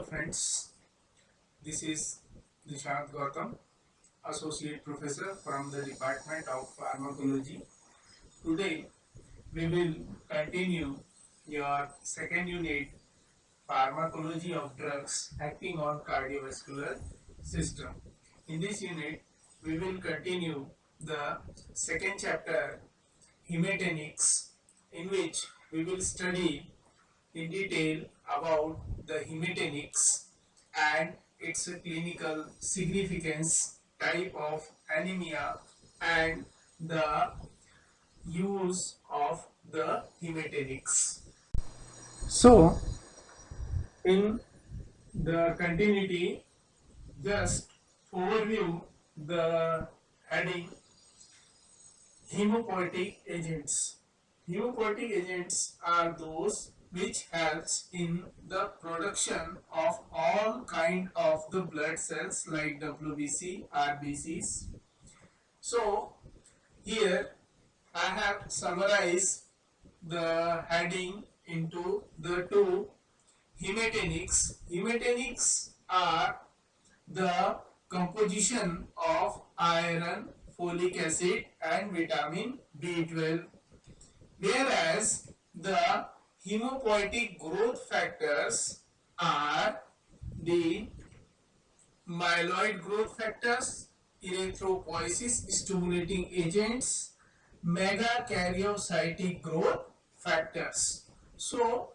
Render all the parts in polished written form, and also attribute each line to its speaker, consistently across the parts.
Speaker 1: friends, this is Nishant Gautam, Associate Professor from the Department of Pharmacology. Today we will continue your second unit, Pharmacology of Drugs Acting on Cardiovascular System. In this unit, we will continue the second chapter, Hematinics, in which we will study in detail about the hematinics and its clinical significance, type of anemia, and the use of the hematinics. So, in the continuity, just overview the heading Hemopoietic agents. Hemopoietic agents are those which helps in the production of all kind of the blood cells like WBC, RBCs. So here I have summarized the heading into the two hematinics. Hematinics are the composition of iron, folic acid and vitamin B12, whereas the hemopoietic growth factors are the myeloid growth factors, erythropoiesis stimulating agents, megakaryocytic growth factors. So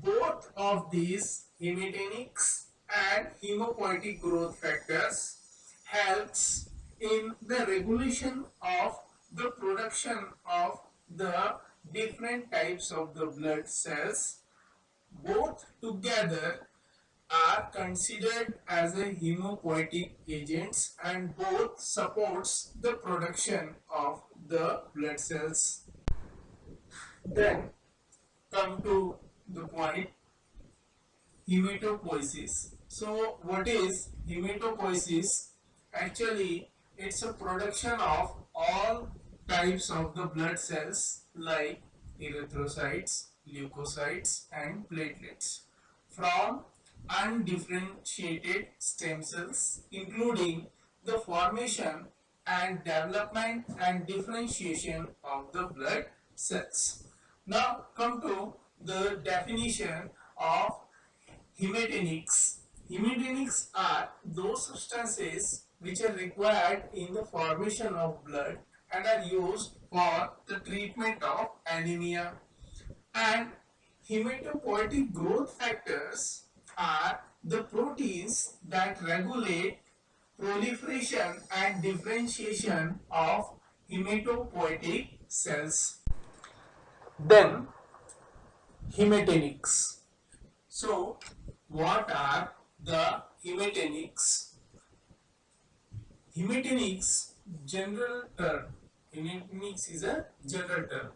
Speaker 1: both of these hematinics and hemopoietic growth factors helps in the regulation of the production of the different types of the blood cells. Both together are considered as a hemopoietic agents and both supports the production of the blood cells. Then come to the point, hematopoiesis. So what is hematopoiesis? Actually, it's a production of all types of the blood cells like erythrocytes, leukocytes and platelets from undifferentiated stem cells, including the formation and development and differentiation of the blood cells. Now come to the definition of hematinics. Hematinics are those substances which are required in the formation of blood and are used for the treatment of anemia. And hematopoietic growth factors are the proteins that regulate proliferation and differentiation of hematopoietic cells. Then hematinics. So what are the hematinics? Hematinics general term. Hematinics is a general term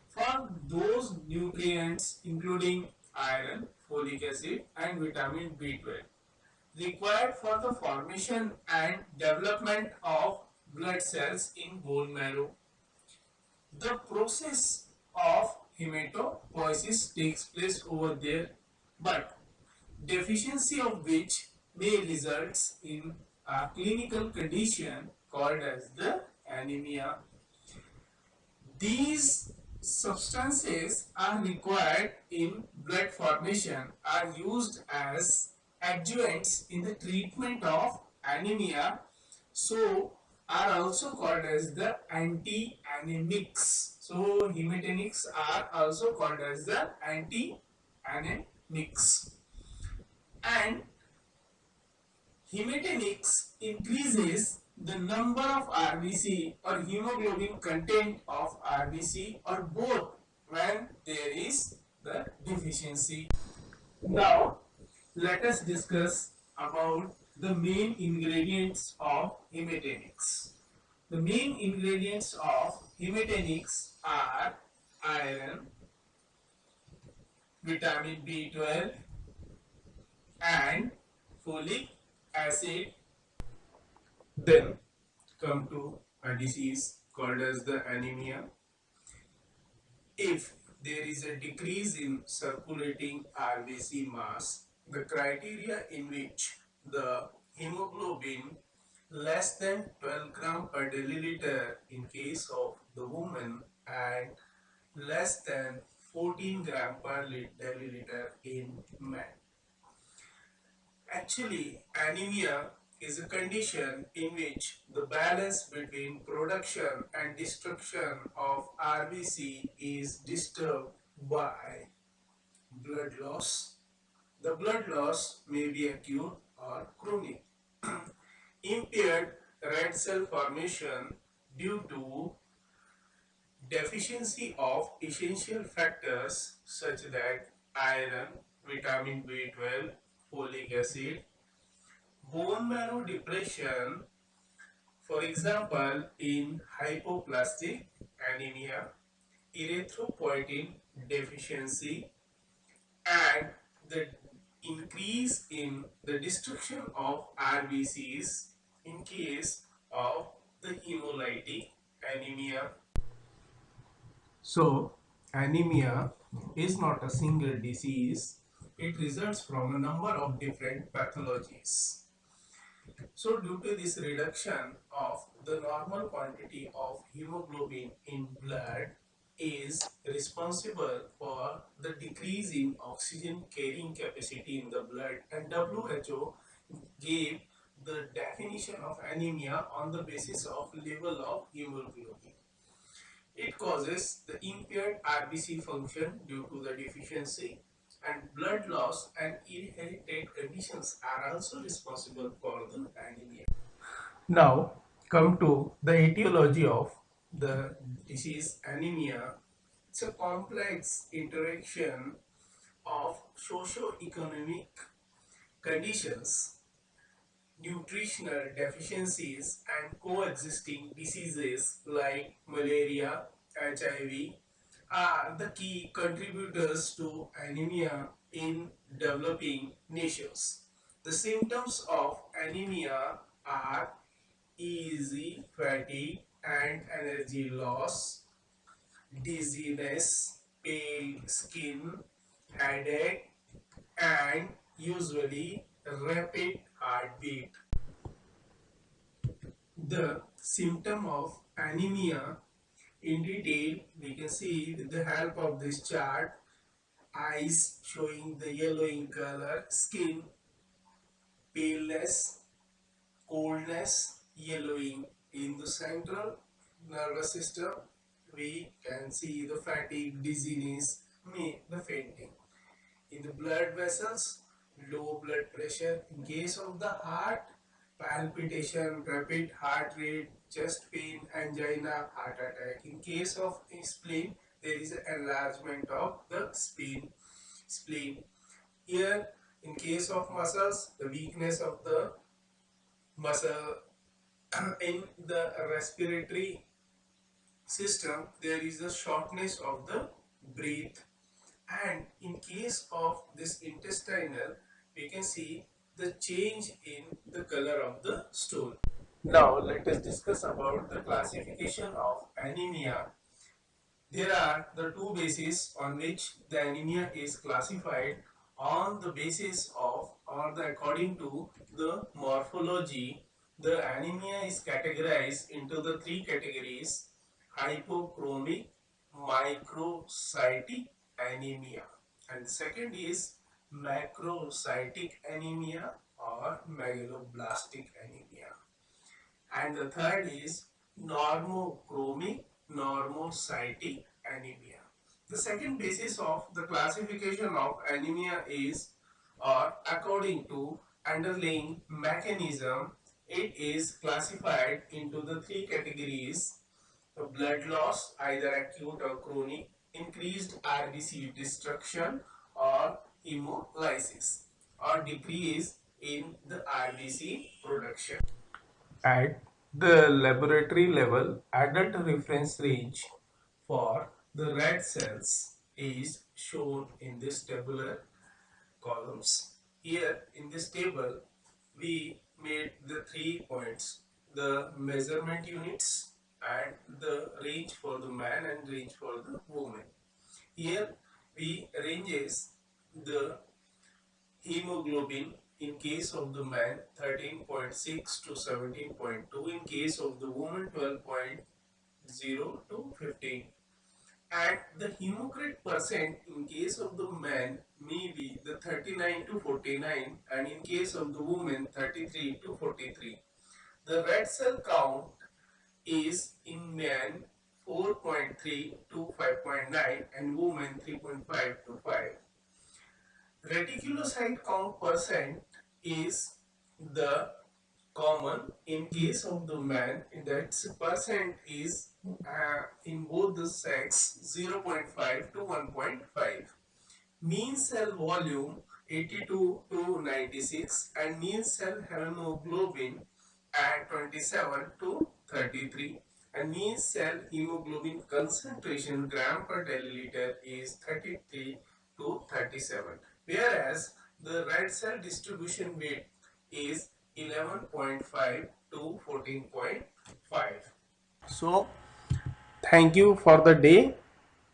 Speaker 1: for those nutrients including iron, folic acid and vitamin B12 required for the formation and development of blood cells in bone marrow. The process of hematopoiesis takes place over there, but deficiency of which may result in a clinical condition called as the anemia. These substances are required in blood formation, are used as adjuvants in the treatment of anemia, so are also called as the anti-anemics. So hematinics are also called as the anti-anemics. And hematinics increases the number of RBC or hemoglobin content of RBC or both when there is the deficiency. Now let us discuss about the main ingredients of hematinics. The main ingredients of hematinics are iron, vitamin B12 and folic acid. Then come to a disease called as the anemia. If there is a decrease in circulating RBC mass, the criteria in which the hemoglobin less than 12 gram per deciliter in case of the woman and less than 14 gram per deciliter in men. Actually, anemia is a condition in which the balance between production and destruction of RBC is disturbed by blood loss. The blood loss may be acute or chronic. Impaired red cell formation due to deficiency of essential factors such that iron, vitamin B12, folic acid, bone marrow depression, for example, in hypoplastic anemia, erythropoietin deficiency, and the increase in the destruction of RBCs in case of the hemolytic anemia. So, anemia is not a single disease, it results from a number of different pathologies. So, due to this reduction of the normal quantity of hemoglobin in blood is responsible for the decrease in oxygen carrying capacity in the blood, and WHO gave the definition of anemia on the basis of level of hemoglobin. It causes the impaired RBC function due to the deficiency, and blood loss and inherited conditions are also responsible for the anemia. Now, come to the etiology of the disease anemia. It's a complex interaction of socio-economic conditions, nutritional deficiencies, and coexisting diseases like malaria, HIV are the key contributors to anemia in developing nations. The symptoms of anemia are easy fatigue and energy loss, dizziness, pale skin, headache, and usually rapid heartbeat. The symptom of anemia in detail we can see with the help of this chart: eyes showing the yellow in color, skin paleness, coldness, yellowing. In the central nervous system we can see the fatigue, dizziness, the fainting. In the blood vessels, low blood pressure. In case of the heart, palpitation, rapid heart rate, chest pain, angina, heart attack. In case of spleen, there is an enlargement of the spleen. Here, in case of muscles, the weakness of the muscle. In the respiratory system, there is a shortness of the breath, and in case of this intestinal, we can see the change in the color of the stool. Now let us discuss about the classification of anemia. There are the two bases on which the anemia is classified: on the basis of or the according to the morphology. The anemia is categorized into the three categories: hypochromic, microcytic anemia, and second is macrocytic anemia or megaloblastic anemia, and the third is normochromic normocytic anemia. The second basis of the classification of anemia is, or according to underlying mechanism, it is classified into the three categories: blood loss, either acute or chronic, increased RBC destruction or hemolysis, or decrease in the RBC production. At the laboratory level, adult reference range for the red cells is shown in this tabular columns. Here in this table, we made the 3 points: the measurement units and the range for the man and range for the woman. Here we ranges the hemoglobin in case of the man 13.6 to 17.2, in case of the woman 12.0 to 15. And the hematocrit percent in case of the man may be the 39 to 49, and in case of the woman 33 to 43. The red cell count is in man 4.3 to 5.9 and woman 3.5 to 5. Reticulocyte count percent is the common in case of the man, that percent is in both the sex 0.5 to 1.5. Mean cell volume 82 to 96 and mean cell hemoglobin at 27 to 33, and mean cell hemoglobin concentration gram per deciliter is 33 to 37, whereas the red cell distribution weight is 11.5 to 14.5. So thank you for the day,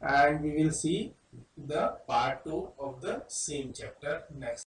Speaker 1: and we will see the part 2 of the same chapter next.